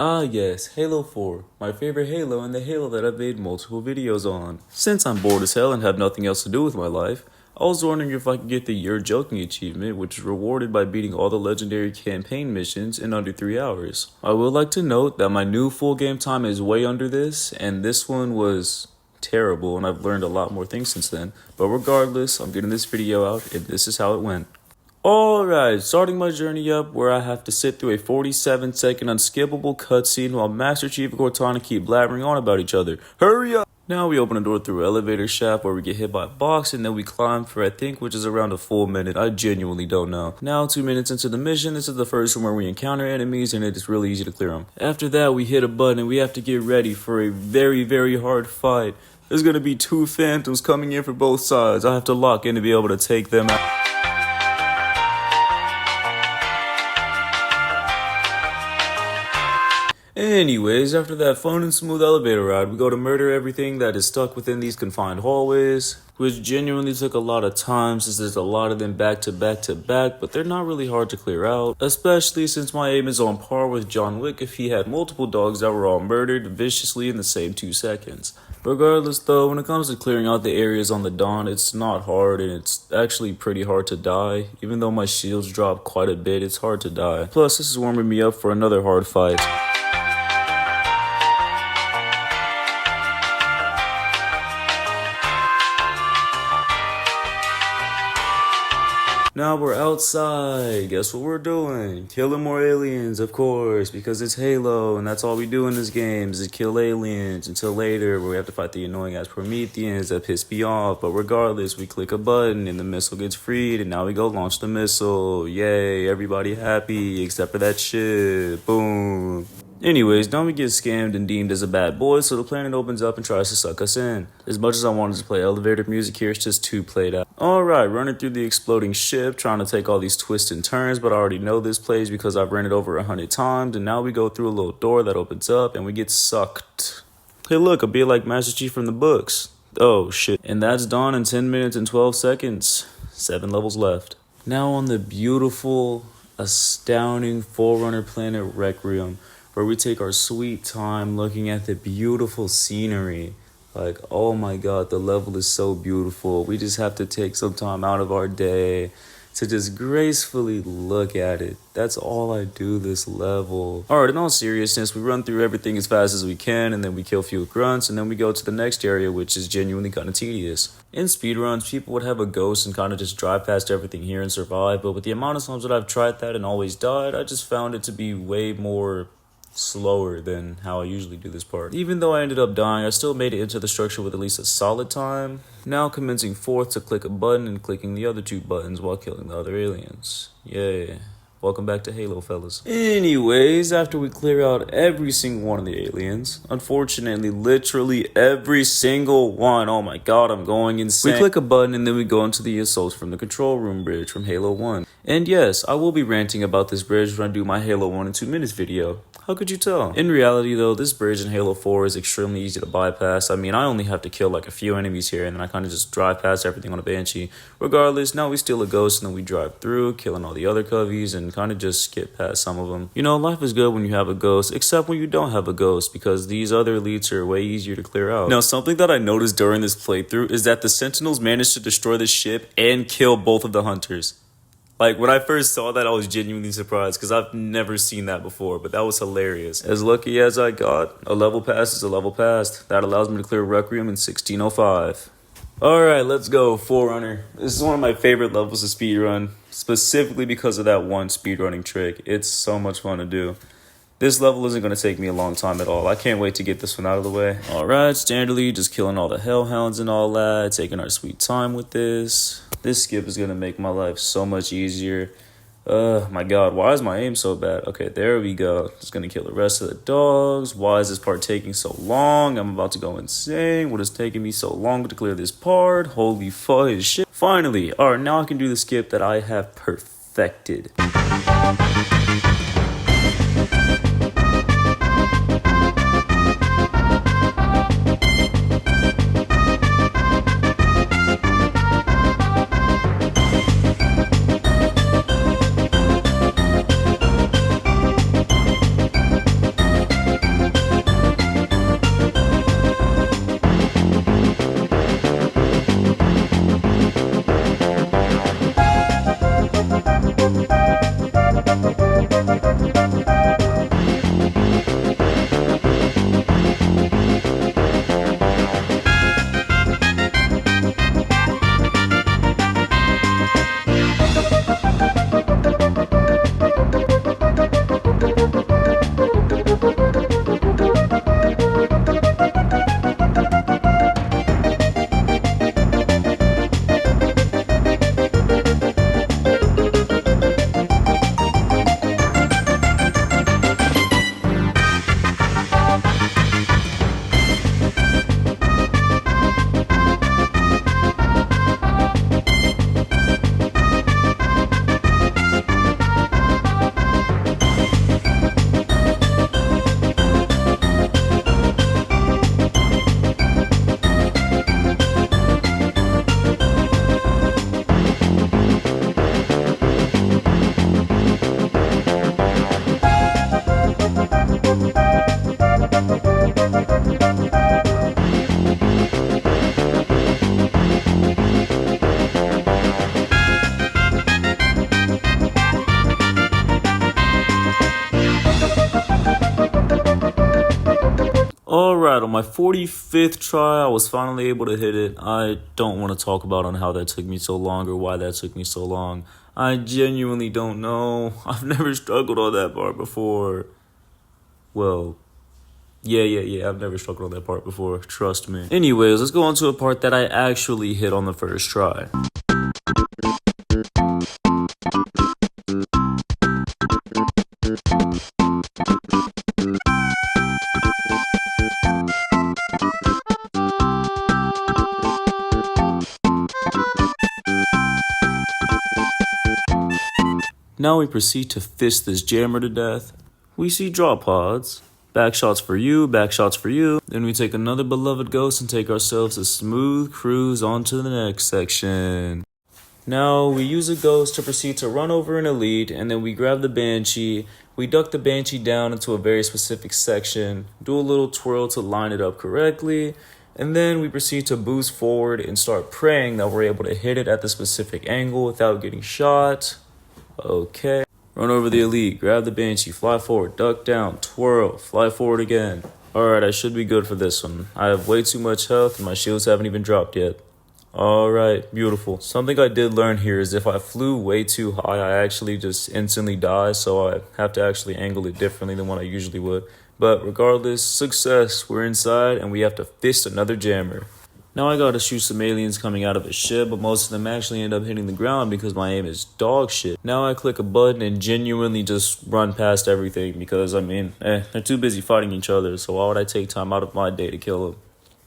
Ah yes, Halo 4, my favorite Halo and the Halo that I've made multiple videos on. Since I'm bored as hell and have nothing else to do with my life, I was wondering if I could get the You're Joking achievement, which is rewarded by beating all the legendary campaign missions in under 3 hours. I would like to note that my new full game time is way under this, and this one was terrible, and I've learned a lot more things since then. But regardless, I'm getting this video out, and this is how it went. Alright, starting my journey up where I have to sit through a 47-second unskippable cutscene while Master Chief and Cortana keep blabbering on about each other. Hurry up! Now we open a door through an elevator shaft where we get hit by a box and then we climb for I think which is around a full minute. I genuinely don't know. Now 2 minutes into the mission, this is the first one where we encounter enemies and it is really easy to clear them. After that we hit a button and we have to get ready for a very hard fight. There's gonna be 2 phantoms coming in for both sides. I have to lock in to be able to take them out. Anyways, after that fun and smooth elevator ride, we go to murder everything that is stuck within these confined hallways, which genuinely took a lot of time since there's a lot of them back to back, but they're not really hard to clear out, especially since my aim is on par with John Wick if he had multiple dogs that were all murdered viciously in the same 2 seconds. Regardless though, when it comes to clearing out the areas on the Dawn, it's not hard and it's actually pretty hard to die. Even though my shields drop quite a bit, it's hard to die. Plus, this is warming me up for another hard fight. Now we're outside. Guess what we're doing? Killing more aliens, of course, because it's Halo, and that's all we do in this game is kill aliens until later where we have to fight the annoying ass Prometheans that piss me off. But regardless, we click a button and the missile gets freed, and now we go launch the missile. Yay, everybody happy except for that shit. Boom. Anyways, now we get scammed and deemed as a bad boy, so the planet opens up and tries to suck us in. As much as I wanted to play elevator music here, it's just too played out. Alright, running through the exploding ship, trying to take all these twists and turns, but I already know this place because I've ran it over 100 times, and now we go through a little door that opens up and we get sucked. Hey look, a bit like Master Chief from the books. Oh shit. And that's done in 10 minutes and 12 seconds. 7 levels left. Now on the beautiful, astounding Forerunner planet Requiem, where we take our sweet time looking at the beautiful scenery. Like, oh my god, the level is so beautiful. We just have to take some time out of our day to just gracefully look at it. That's all I do this level. Alright, in all seriousness, we run through everything as fast as we can, and then we kill a few grunts, and then we go to the next area, which is genuinely kind of tedious. In speedruns, people would have a ghost and kind of just drive past everything here and survive, but with the amount of times that I've tried that and always died, I just found it to be way more slower than how I usually do this part. Even though I ended up dying, I still made it into the structure with at least a solid time. Now commencing forth to click a button and clicking the other 2 buttons while killing the other aliens. Yay. Welcome back to Halo, fellas. Anyways, after we clear out every single one of the aliens, unfortunately, literally every single one, oh my god, I'm going insane. We click a button and then we go into the assaults from the control room bridge from Halo 1. And yes, I will be ranting about this bridge when I do my Halo 1 in 2 minutes video. How could you tell? In reality though, this bridge in Halo 4 is extremely easy to bypass. I mean, I only have to kill like a few enemies here and then I kind of just drive past everything on a Banshee. Regardless, now we steal a ghost and then we drive through, killing all the other coveys and kind of just skip past some of them. You know, life is good when you have a ghost, except when you don't have a ghost because these other elites are way easier to clear out. Now, something that I noticed during this playthrough is that the Sentinels managed to destroy the ship and kill both of the hunters. Like, when I first saw that, I was genuinely surprised because I've never seen that before, but that was hilarious. As lucky as I got, a level pass is a level passed. That allows me to clear Requiem in 1605. Alright, let's go, Forerunner. This is one of my favorite levels of speedrun, specifically because of that one speedrunning trick. It's so much fun to do. This level isn't going to take me a long time at all. I can't wait to get this one out of the way. Alright, standardly, just killing all the hellhounds and all that, taking our sweet time with this. This skip is going to make my life so much easier. My god, why is my aim so bad? Okay, there we go. Just going to kill the rest of the dogs. Why is this part taking so long? I'm about to go insane. What is taking me so long to clear this part? Holy fudge shit. Finally, alright, now I can do the skip that I have perfected. Alright, on my 45th try, I was finally able to hit it. I don't want to talk about on how that took me so long or why that took me so long. I genuinely don't know. I've never struggled on that part before. Well, yeah, I've never struggled on that part before, trust me. Anyways, let's go on to a part that I actually hit on the first try. Now we proceed to fist this jammer to death. We see drop pods. Back shots for you, back shots for you. Then we take another beloved ghost and take ourselves a smooth cruise onto the next section. Now we use a ghost to proceed to run over an elite, and then we grab the banshee. We duck the banshee down into a very specific section, do a little twirl to line it up correctly, and then we proceed to boost forward and start praying that we're able to hit it at the specific angle without getting shot. Okay. Run over the elite, grab the banshee, fly forward, duck down, twirl, fly forward again. Alright, I should be good for this one. I have way too much health and my shields haven't even dropped yet. Alright, beautiful. Something I did learn here is if I flew way too high, I actually just instantly die, so I have to actually angle it differently than what I usually would. But regardless, success, we're inside and we have to fist another jammer. Now I gotta shoot some aliens coming out of a ship, but most of them actually end up hitting the ground because my aim is dog shit. Now I click a button and genuinely just run past everything because, they're too busy fighting each other, so why would I take time out of my day to kill them?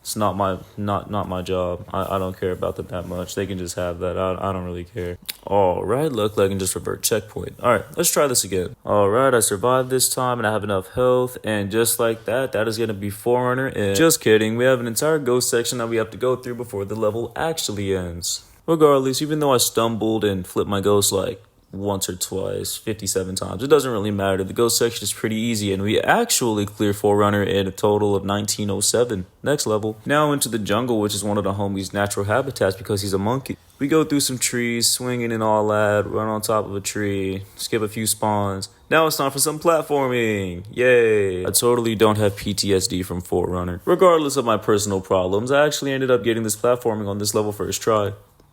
It's not my job. I don't care about them that much. They can just have that. I don't really care. Alright, luckily I can just revert checkpoint. Alright, let's try this again. Alright, I survived this time and I have enough health. And just like that is going to be Forerunner in. Just kidding. We have an entire ghost section that we have to go through before the level actually ends. Regardless, even though I stumbled and flipped my ghost like once or twice, 57 times. It doesn't really matter. The ghost section is pretty easy, and we actually clear Forerunner in a total of 1907. Next level. Now into the jungle, which is one of the homies' natural habitats because he's a monkey. We go through some trees, swinging and all that, run on top of a tree, skip a few spawns. Now it's time for some platforming. Yay. I totally don't have PTSD from Forerunner. Regardless of my personal problems, I actually ended up getting this platforming on this level first try.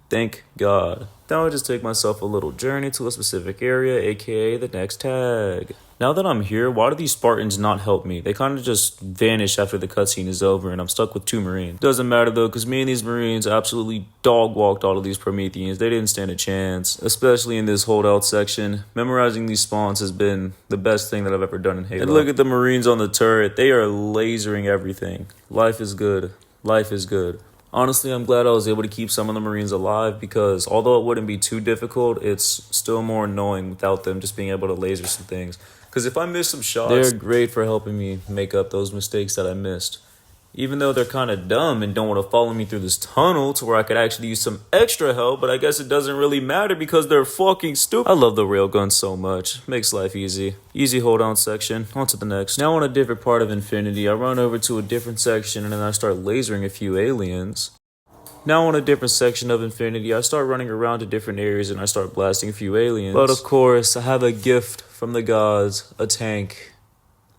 Thank God. Now I just take myself a little journey to a specific area, aka the next tag. Now that I'm here, why do these Spartans not help me? They kind of just vanish after the cutscene is over and I'm stuck with 2 Marines. Doesn't matter though, because me and these Marines absolutely dog-walked all of these Prometheans. They didn't stand a chance, especially in this holdout section. Memorizing these spawns has been the best thing that I've ever done in Halo. And look at the Marines on the turret. They are lasering everything. Life is good. Life is good. Honestly, I'm glad I was able to keep some of the Marines alive because although it wouldn't be too difficult, it's still more annoying without them just being able to laser some things. Because if I miss some shots, they're great for helping me make up those mistakes that I missed. Even though they're kind of dumb and don't want to follow me through this tunnel to where I could actually use some extra help, but I guess it doesn't really matter because they're fucking stupid. I love the railgun so much. Makes life easy. Easy hold on section. On to the next. Now on a different part of Infinity, I run over to a different section and then I start lasering a few aliens. Now on a different section of Infinity, I start running around to different areas and I start blasting a few aliens. But of course, I have a gift from the gods, a tank.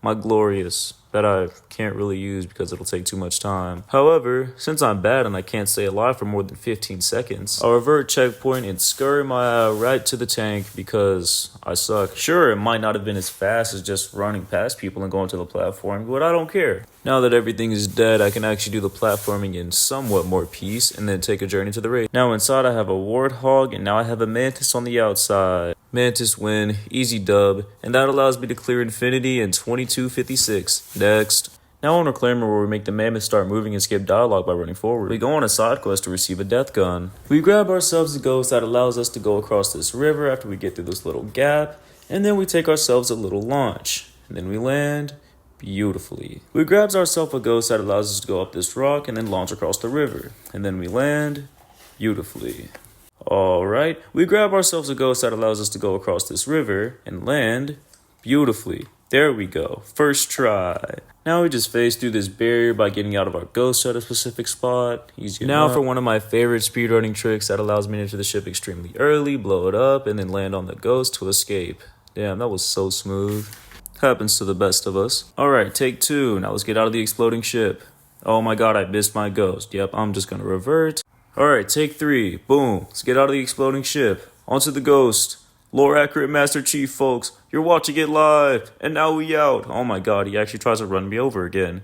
My Glorious. That I can't really use because it'll take too much time. However, since I'm bad and I can't stay alive for more than 15 seconds, I'll revert checkpoint and scurry my right to the tank because I suck. Sure, it might not have been as fast as just running past people and going to the platform, but I don't care. Now that everything is dead, I can actually do the platforming in somewhat more peace and then take a journey to the raid. Now inside I have a Warthog and now I have a Mantis on the outside. Mantis win, easy dub, and that allows me to clear Infinity in 22:56. Next. Now on Reclaimer where we make the mammoth start moving and skip dialogue by running forward. We go on a side quest to receive a death gun. We grab ourselves a ghost that allows us to go across this river after we get through this little gap, and then we take ourselves a little launch. And then we land beautifully. We grabs ourselves a ghost that allows us to go up this rock and then launch across the river. And then we land beautifully. Alright, we grab ourselves a ghost that allows us to go across this river and land beautifully. There we go, first try. Now we just phase through this barrier by getting out of our ghost at a specific spot. Easy enough. Now for one of my favorite speedrunning tricks that allows me to enter the ship extremely early, blow it up, and then land on the ghost to escape. Damn, that was so smooth. Happens to the best of us. Alright, take 2. Now let's get out of the exploding ship. Oh my god, I missed my ghost. Yep, I'm just gonna revert. Alright, take 3. Boom. Let's get out of the exploding ship. Onto the ghost. Lore accurate Master Chief, folks. You're watching it live. And now we out. Oh my god, he actually tries to run me over again.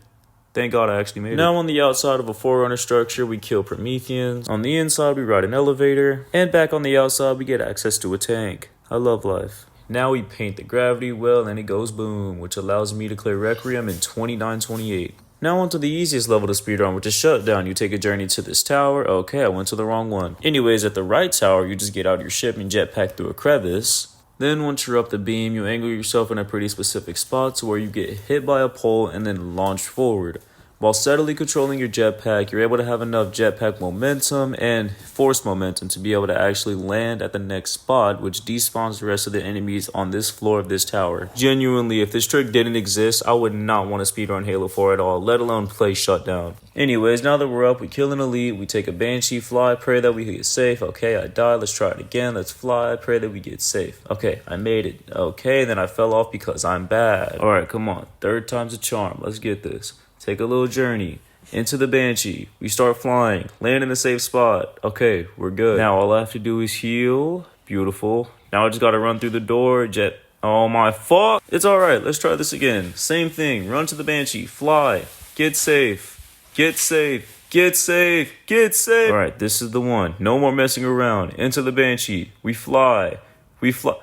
Thank god I actually made it. Now on the outside of a Forerunner structure, we kill Prometheans. On the inside, we ride an elevator. And back on the outside, we get access to a tank. I love life. Now we paint the gravity well and it goes boom, which allows me to clear Requiem in 29:28. Now onto the easiest level to speedrun, which is Shutdown. You take a journey to this tower. Okay, I went to the wrong one. Anyways, at the right tower, you just get out of your ship and jetpack through a crevice. Then once you're up the beam, you angle yourself in a pretty specific spot to where you get hit by a pole and then launched forward. While steadily controlling your jetpack, you're able to have enough jetpack momentum and force momentum to be able to actually land at the next spot, which despawns the rest of the enemies on this floor of this tower. Genuinely, if this trick didn't exist, I would not want to speedrun Halo 4 at all, let alone play Shutdown. Anyways, now that we're up, we kill an elite, we take a Banshee, fly, pray that we get safe. Okay, I died, let's try it again, let's fly, pray that we get safe. Okay, I made it. Okay, then I fell off because I'm bad. Alright, come on, 3rd time's a charm, let's get this. Take a little journey into the Banshee. We start flying, land in a safe spot. Okay, we're good. Now all I have to do is heal. Beautiful. Now I just gotta run through the door, jet. Oh my fuck. It's alright, let's try this again. Same thing, run to the Banshee, fly, get safe, get safe, get safe, get safe. Alright, this is the one. No more messing around. Into the Banshee, we fly.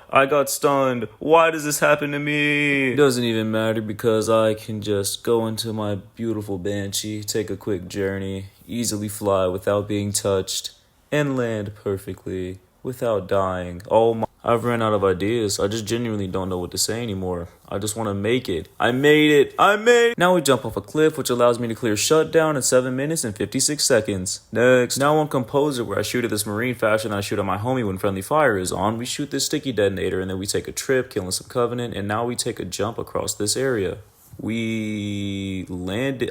I got stunned. Why does this happen to me? It doesn't even matter because I can just go into my beautiful Banshee, take a quick journey, easily fly without being touched, and land perfectly without dying. Oh my. I've ran out of ideas. I just genuinely don't know what to say anymore. I just want to make it. I made it. I made it. Now we jump off a cliff, which allows me to clear Shutdown in 7 minutes and 56 seconds. Next. Now on Composer, where I shoot at this marine faster than I shoot at my homie when friendly fire is on. We shoot this sticky detonator, and then we take a trip, killing some Covenant, and now we take a jump across this area. We landed.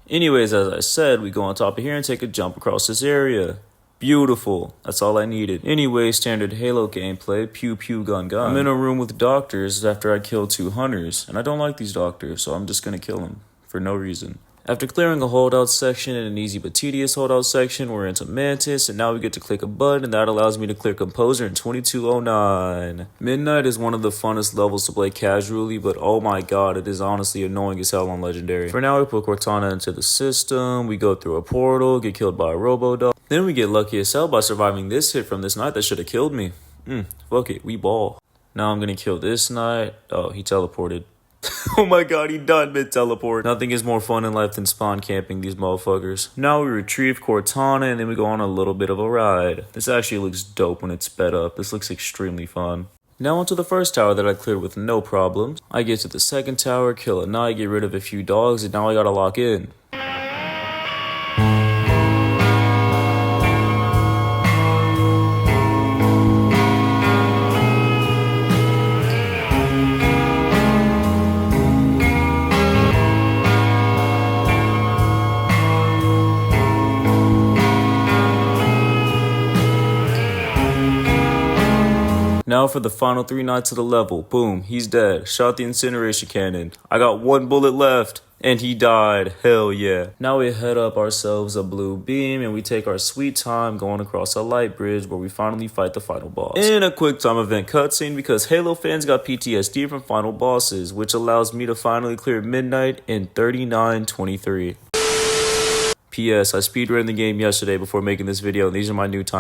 Anyways, as I said, we go on top of here and take a jump across this area. Beautiful. That's all I needed. Anyway, standard Halo gameplay, pew pew gun gun. I'm in a room with doctors after I killed 2 hunters, and I don't like these doctors, so I'm just gonna kill them. For no reason. After clearing a holdout section and an easy but tedious holdout section, we're into Mantis, and now we get to click a button, and that allows me to clear Composer in 22:09. Midnight is one of the funnest levels to play casually, but oh my god, it is honestly annoying as hell on Legendary. For now, we put Cortana into the system, we go through a portal, get killed by a Robodog. Then we get lucky as hell by surviving this hit from this knight that should have killed me. Fuck it, we ball. Now I'm gonna kill this knight. Oh, he teleported. Oh my god, he died mid-teleport. Nothing is more fun in life than spawn camping these motherfuckers. Now we retrieve Cortana and then we go on a little bit of a ride. This actually looks dope when it's sped up. This looks extremely fun. Now onto the first tower that I cleared with no problems. I get to the second tower, kill a knight, get rid of a few dogs, and now I gotta lock in. Now for the final 3 knights of the level. Boom, he's dead. Shot the incineration cannon. I got 1 bullet left. And he died. Hell yeah. Now we head up ourselves a blue beam and we take our sweet time going across a light bridge where we finally fight the final boss. In a quick time event cutscene because Halo fans got PTSD from final bosses, which allows me to finally clear Midnight in 39:23. P.S. I speedran the game yesterday before making this video and these are my new times.